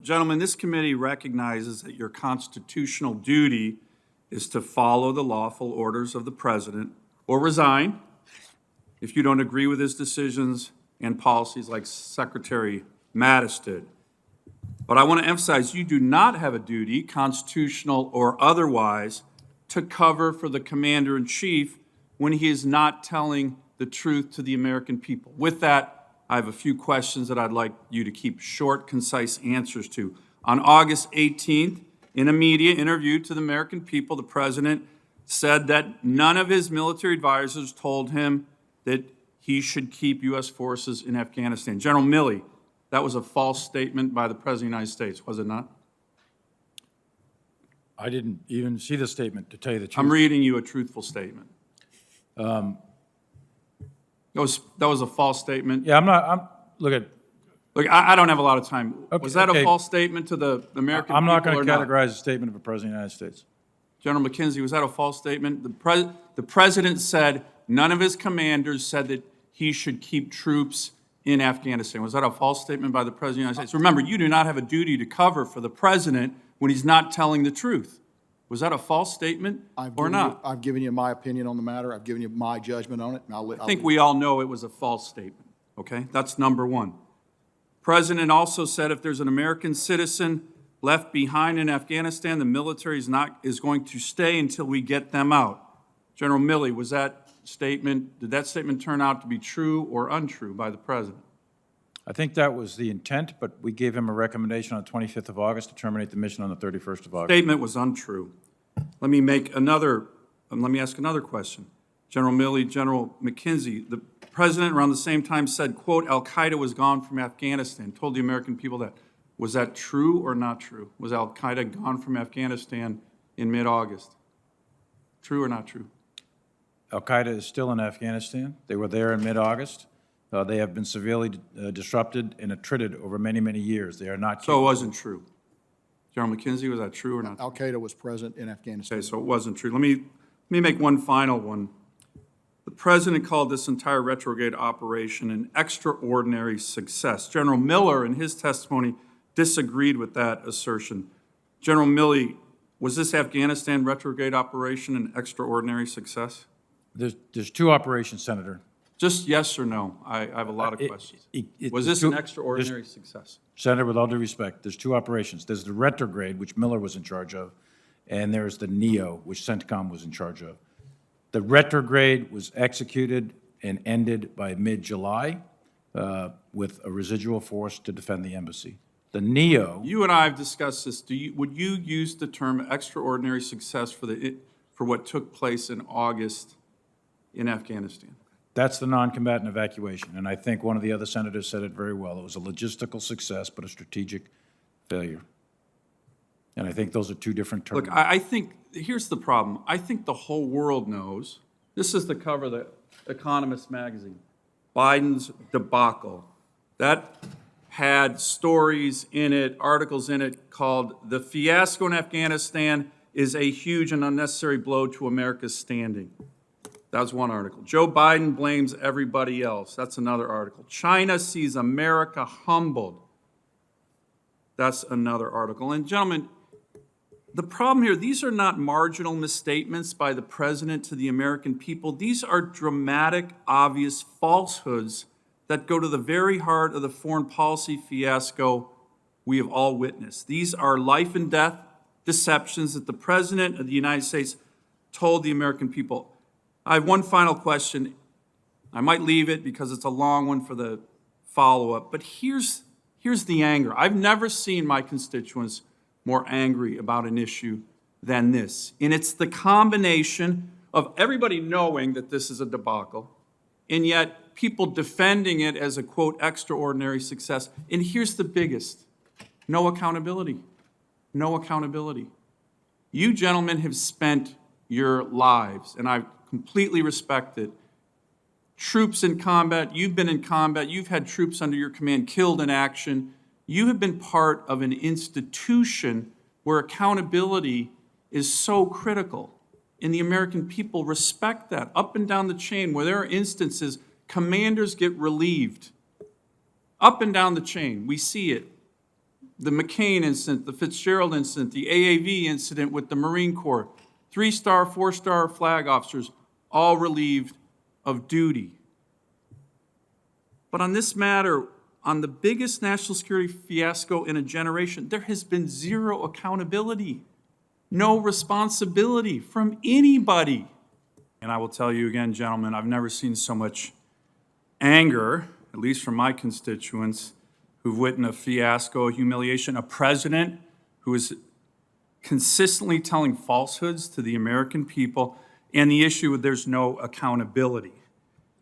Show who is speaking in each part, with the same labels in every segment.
Speaker 1: Gentlemen, this committee recognizes that your constitutional duty is to follow the lawful orders of the president or resign if you don't agree with his decisions and policies like Secretary Mattis did. But I want to emphasize you do not have a duty, constitutional or otherwise, to cover for the commander-in-chief when he is not telling the truth to the American people. With that, I have a few questions that I'd like you to keep short, concise answers to. On August 18th, in a media interview to the American people, the president said that none of his military advisors told him that he should keep U.S. forces in Afghanistan. General Milley, that was a false statement by the President of the United States, was it not?
Speaker 2: I didn't even see the statement, to tell you the truth.
Speaker 1: I'm reading you a truthful statement. That was a false statement.
Speaker 2: Yeah, look,
Speaker 1: I don't have a lot of time.
Speaker 2: Okay,
Speaker 1: Was that
Speaker 2: okay.
Speaker 1: a false statement to the American people?
Speaker 2: I'm not going
Speaker 1: or
Speaker 2: to categorize a statement of a president of the United States.
Speaker 1: General McKenzie, was that a false statement? The president said none of his commanders said that he should keep troops in Afghanistan. Was that a false statement by the president of the United States? Remember, you do not have a duty to cover for the president when he's not telling the truth. Was that a false statement or not?
Speaker 3: I've given you my opinion on the matter. I've given you my judgment on it. And
Speaker 1: I think we all know it was a false statement, okay? That's number one. President also said if there's an American citizen left behind in Afghanistan, the military is going to stay until we get them out. General Milley, did that statement turn out to be true or untrue by the president?
Speaker 2: I think that was the intent, but we gave him a recommendation on the 25th of August to terminate the mission on the 31st of August.
Speaker 1: Statement was untrue. Let me ask another question. General Milley, General McKenzie, the president around the same time said, quote, Al-Qaeda was gone from Afghanistan, told the American people that. Was that true or not true? Was Al-Qaeda gone from Afghanistan in mid-August? True or not true?
Speaker 2: Al-Qaeda is still in Afghanistan. They were there in mid-August. They have been severely disrupted and attrited over many, many years. They are not
Speaker 1: So it wasn't true. General McKenzie, was that true or not?
Speaker 3: Al-Qaeda was present in Afghanistan.
Speaker 1: Okay, so it wasn't true. Let me make one final one. The president called this entire retrograde operation an extraordinary success. General Miller, in his testimony, disagreed with that assertion. General Milley, was this Afghanistan retrograde operation an extraordinary success?
Speaker 2: There's two operations, Senator.
Speaker 1: Just yes or no. I have a lot of questions. Was this an extraordinary success?
Speaker 2: Senator, with all due respect, there's two operations. There's the retrograde, which Miller was in charge of, and there's the NEO, which CENTCOM was in charge of. The retrograde was executed and ended by mid-July with a residual force to defend the embassy. The NEO...
Speaker 1: You and I have discussed this. Would you use the term extraordinary success for what took place in August in Afghanistan?
Speaker 2: That's the non-combatant evacuation, and I think one of the other senators said it very well. It was a logistical success, but a strategic failure. And I think those are two different terms.
Speaker 1: Look, I think, here's the problem. I think the whole world knows, this is the cover of the Economist magazine, Biden's debacle. That had stories in it, articles in it called "The Fiasco in Afghanistan is a huge and unnecessary blow to America's standing." That was one article. Joe Biden blames everybody else. That's another article. China sees America humbled. That's another article. And gentlemen, the problem here, these are not marginal misstatements by the president to the American people. These are dramatic, obvious falsehoods that go to the very heart of the foreign policy fiasco we have all witnessed. These are life and death deceptions that the president of the United States told the American people. I have one final question. I might leave it because it's a long one for the follow-up, but here's the anger. I've never seen my constituents more angry about an issue than this. And it's the combination of everybody knowing that this is a debacle, and yet people defending it as a, quote, extraordinary success. And here's the biggest: no accountability. No accountability. You gentlemen have spent your lives, and I completely respect it, troops in combat, you've been in combat, you've had troops under your command killed in action. You have been part of an institution where accountability is so critical, and the American people respect that. Up and down the chain, where there are instances, commanders get relieved. Up and down the chain, we see it. the McCain incident, the Fitzgerald incident, the AAV incident with the Marine Corps, 3-star, 4-star flag officers, all relieved of duty. But on this matter, on the biggest national security fiasco in a generation, there has been zero accountability, no responsibility from anybody. And I will tell you again, gentlemen, I've never seen so much anger, at least from my constituents, who've witnessed a fiasco, a humiliation, a president who is consistently telling falsehoods to the American people, and the issue of there's no accountability.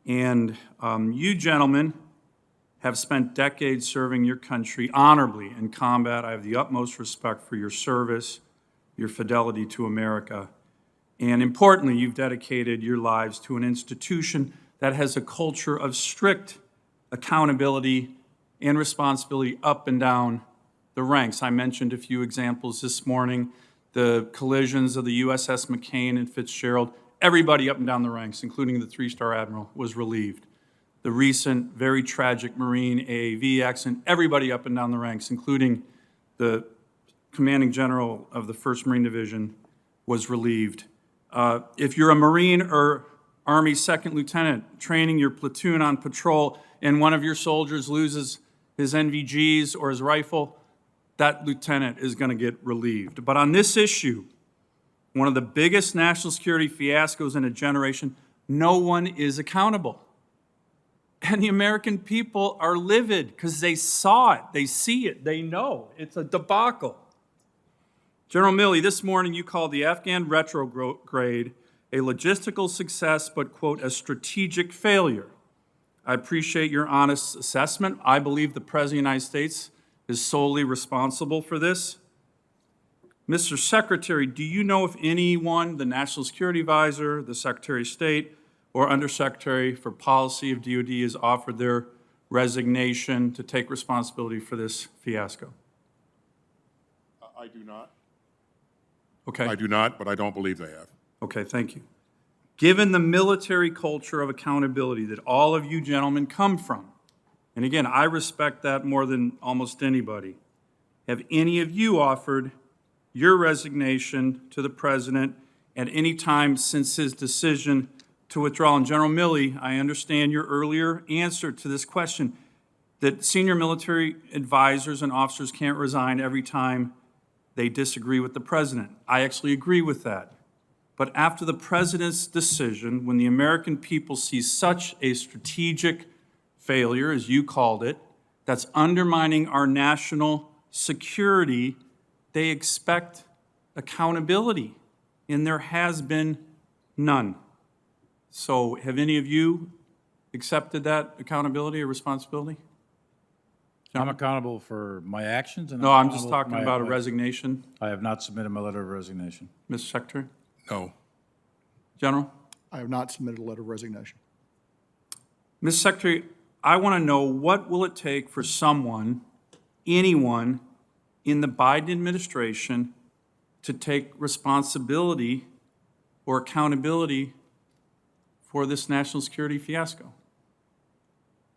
Speaker 1: And you gentlemen have spent decades serving your country honorably in combat. I have the utmost respect for your service, your fidelity to America. And importantly, you've dedicated your lives to an institution that has a culture of strict accountability and responsibility up and down the ranks. I mentioned a few examples this morning, the collisions of the USS McCain and Fitzgerald. Everybody up and down the ranks, including the 3-star admiral, was relieved. The recent, very tragic Marine AAV accident, everybody up and down the ranks, including the commanding general of the 1st Marine Division, was relieved. If you're a Marine or Army 2nd Lieutenant training your platoon on patrol and one of your soldiers loses his NVGs or his rifle, that lieutenant is going to get relieved. But on this issue, one of the biggest national security fiascos in a generation, no one is accountable. And the American people are livid because they saw it, they see it, they know. It's a debacle. General Milley, this morning you called the Afghan retrograde a logistical success, but, quote, a strategic failure. I appreciate your honest assessment. I believe the President of the United States is solely responsible for this. Mr. Secretary, do you know if anyone, the National Security Advisor, the Secretary of State, or Undersecretary for Policy of DoD has offered their resignation to take responsibility for this fiasco?
Speaker 4: I do not.
Speaker 1: Okay.
Speaker 4: I do not, but I don't believe they have.
Speaker 1: Okay, thank you. Given the military culture of accountability that all of you gentlemen come from, and again, I respect that more than almost anybody, have any of you offered your resignation to the President at any time since his decision to withdraw? And General Milley, I understand your earlier answer to this question, that senior military advisors and officers can't resign every time they disagree with the President. I actually agree with that. But after the President's decision, when the American people see such a strategic failure, as you called it, that's undermining our national security, they expect accountability, and there has been none. So have any of you accepted that accountability or responsibility?
Speaker 2: I'm accountable for my actions, and
Speaker 1: No, I'm just
Speaker 2: accountable for
Speaker 1: talking about a resignation.
Speaker 2: I have not submitted my letter of resignation.
Speaker 1: Mr. Secretary?
Speaker 4: No.
Speaker 1: General?
Speaker 3: I have not submitted a letter of resignation.
Speaker 1: Mr. Secretary, I want to know, what will it take for someone, anyone in the Biden administration to take responsibility or accountability for this national security fiasco?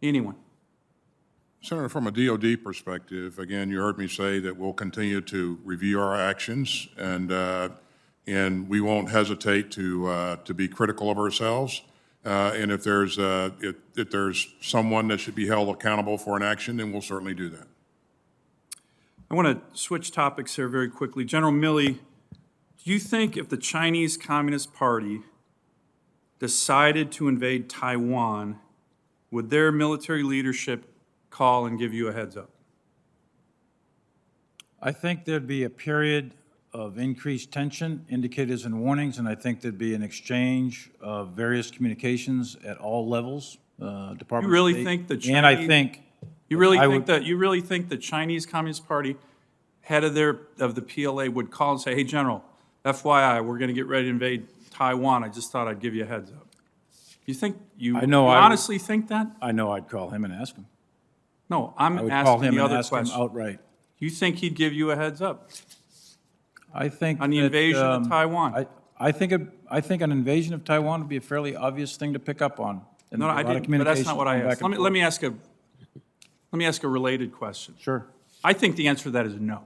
Speaker 1: Anyone?
Speaker 4: Senator, from a DOD perspective, again, you heard me say that we'll continue to review our actions, and we won't hesitate to be critical of ourselves. And if there's someone that should be held accountable for an action, then we'll certainly do that.
Speaker 1: I want to switch topics here very quickly. General Milley, do you think if the Chinese Communist Party decided to invade Taiwan, would their military leadership call and give you a heads up?
Speaker 2: I think there'd be a period of increased tension, indicators and warnings, and I think there'd be an exchange of various communications at all levels. Department
Speaker 1: You really
Speaker 2: of State.
Speaker 1: think the
Speaker 2: And I
Speaker 1: Chinese-
Speaker 2: think
Speaker 1: You really
Speaker 2: I
Speaker 1: think
Speaker 2: would-
Speaker 1: that, you really think the Chinese Communist Party head of the PLA would call and say, hey, General, FYI, we're going to get ready to invade Taiwan. I just thought I'd give you a heads up. You think,
Speaker 2: I know
Speaker 1: you
Speaker 2: I would-
Speaker 1: honestly think that?
Speaker 2: I know I'd call him and ask him.
Speaker 1: No,
Speaker 2: I
Speaker 1: I'm
Speaker 2: would call
Speaker 1: asking
Speaker 2: him
Speaker 1: the
Speaker 2: and
Speaker 1: other
Speaker 2: ask him
Speaker 1: question.
Speaker 2: outright.
Speaker 1: You think he'd give you a heads up
Speaker 2: I think
Speaker 1: on the
Speaker 2: that,
Speaker 1: invasion of Taiwan?
Speaker 2: I think an invasion of Taiwan would be a fairly obvious thing to pick up on. And
Speaker 1: No,
Speaker 2: there'd
Speaker 1: I
Speaker 2: be a lot of
Speaker 1: didn't, but that's not
Speaker 2: communication
Speaker 1: what I
Speaker 2: going back
Speaker 1: asked.
Speaker 2: and
Speaker 1: Let me
Speaker 2: forth.
Speaker 1: ask a related question.
Speaker 2: Sure.
Speaker 1: I think the answer to that is no.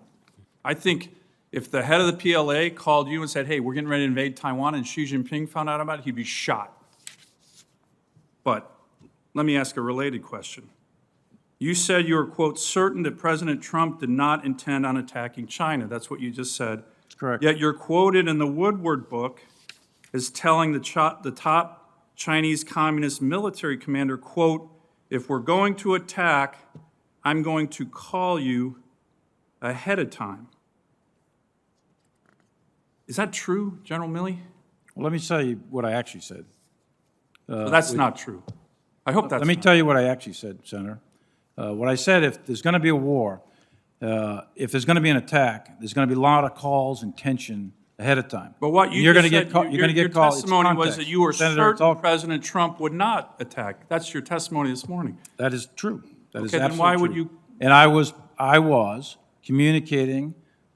Speaker 1: I think if the head of the PLA called you and said, hey, we're getting ready to invade Taiwan, and Xi Jinping found out about it, he'd be shot. But let me ask a related question. You said you were, quote, certain that President Trump did not intend on attacking China. That's what you just said.
Speaker 2: That's correct.
Speaker 1: Yet you're quoted in the Woodward book as telling the top Chinese Communist military commander, quote, if we're going to attack, I'm going to call you ahead of time. Is that true, General Milley?
Speaker 2: Well, let me tell you what I actually said.
Speaker 1: So that's not true. I hope that's
Speaker 2: Let me
Speaker 1: not.
Speaker 2: tell you what I actually said, Senator. What I said, if there's going to be a war, if there's going to be an attack, there's going to be a lot of calls and tension ahead of time.
Speaker 1: But what you
Speaker 2: You're
Speaker 1: just
Speaker 2: gonna
Speaker 1: said,
Speaker 2: get called. You're going to
Speaker 1: your
Speaker 2: get called. It's
Speaker 1: testimony was
Speaker 2: context.
Speaker 1: that you were
Speaker 2: Senator, it's all-
Speaker 1: certain President Trump would not attack. That's your testimony this morning.
Speaker 2: That is true. That is
Speaker 1: Okay, then
Speaker 2: absolutely
Speaker 1: why would
Speaker 2: true.
Speaker 1: you-
Speaker 2: And I was communicating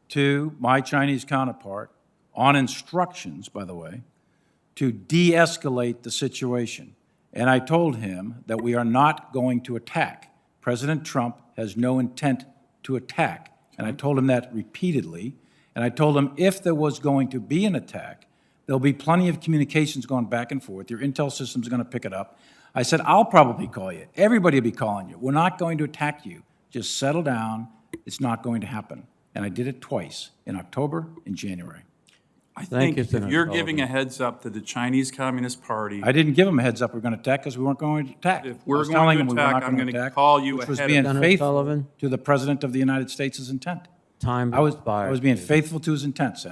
Speaker 2: to my Chinese counterpart on instructions, by the way, to de-escalate the situation. And I told him that we are not going to attack. President Trump has no intent to attack. And I told him that repeatedly. And I told him if there was going to be an attack, there'll be plenty of communications going back and forth. Your intel system's going to pick it up. I said, I'll probably call you. Everybody will be calling you. We're not going to attack you. Just settle down. It's not going to happen. And I did it twice, in October and January.
Speaker 1: I
Speaker 5: Thank
Speaker 1: think
Speaker 5: you,
Speaker 1: if
Speaker 5: Senator
Speaker 1: you're
Speaker 5: Sullivan.
Speaker 1: giving a heads up to the Chinese Communist Party,
Speaker 2: I didn't give them a heads up we're going to attack because we weren't going to attack.
Speaker 1: If we're
Speaker 2: I was
Speaker 1: going
Speaker 2: telling
Speaker 1: to
Speaker 2: them we were
Speaker 1: attack,
Speaker 2: not
Speaker 1: I'm
Speaker 2: going to
Speaker 1: gonna
Speaker 2: attack,
Speaker 1: call you
Speaker 2: which was
Speaker 1: ahead
Speaker 2: being
Speaker 1: of
Speaker 5: time.
Speaker 2: faithful
Speaker 5: Sullivan.
Speaker 2: to the President of the United States' intent.
Speaker 5: Time
Speaker 2: I was
Speaker 5: expired.
Speaker 2: being faithful to his intent, Senator.